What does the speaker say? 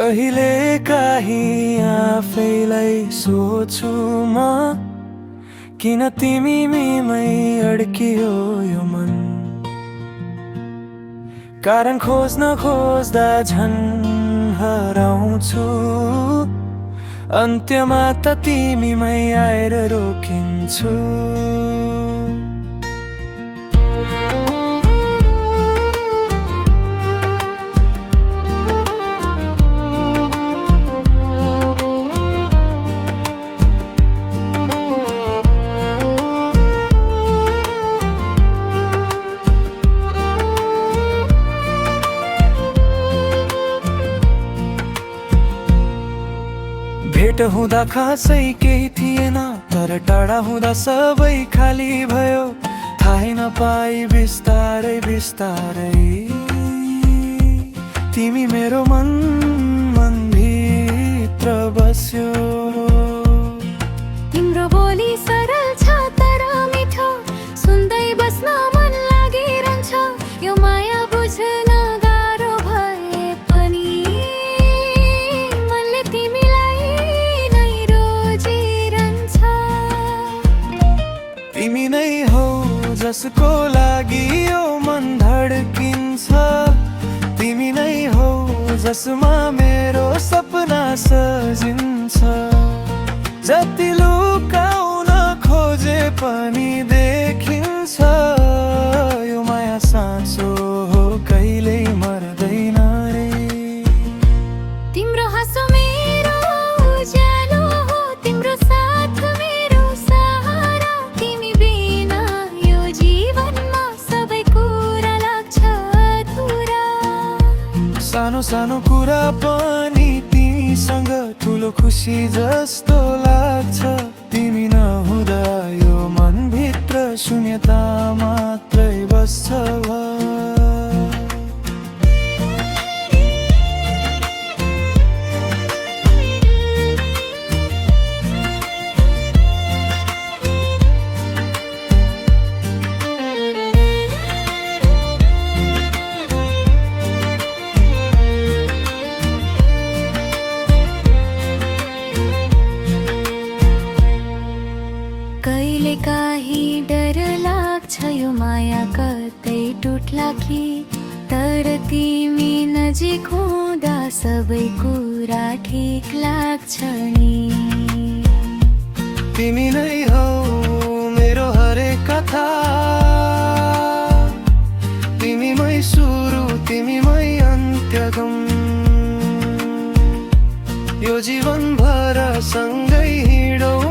कहिले काहीँ आफैलाई सोच्छु म किन तिमीमै अड्कियो यो मन। कारण खोज्न खोज्दा झन् हराउँछु, अन्त्यमा त तिमीमै आएर रोकिन्छु। भेट हुँदा खासै केही थिएन, तर टाढा हुँदा सबै खाली भयो। थाहै नपाई बिस्तारै बिस्तारै तिमी मेरो मन भित्र बस्यो। तिम्रो बोली सरल छ तर मिठो, सुन्दै बस्न मन लागिरहन्छ। यो माया बुझ्न गाह्रो भए पनि मनले तिमीलाई नै रोजिरहन्छ। तिमी नै हौ जसको लागि यो मन धड्किन्छ। तिमी नै हौ जसमा मेरो सपना सजिन्छ। जति लुकाउन खोजे पनि देखिन्छ, यो माया साँचो हो कहिल्यै मर्दैन रे। तिम्रो हाँसो मेरो उज्यालो हो, तिम्रो साथ मेरो सहारा। तिमी बिना यो जीवनमा सबै कुरा लाग्छ अधुरा। सानो सानो कुरा पनि तिमीसँग ठुलो खुसी जस्तो लाग्छ। तिमी नहुँदा यो मनभित्र शून्यता मात्रै बस्छ। कहिले काहीँ डर लाग्छ यो माया कतै टुट्ला कि, तर तिमी नजिक हुँदा सबै कुरा ठिक लाग्छ नि। तिमी नै हौ मेरो हरेक कथा, तिमीमै सुरु तिमीमै अन्त्यगम। यो जीवन भर सँगै हिँडौँ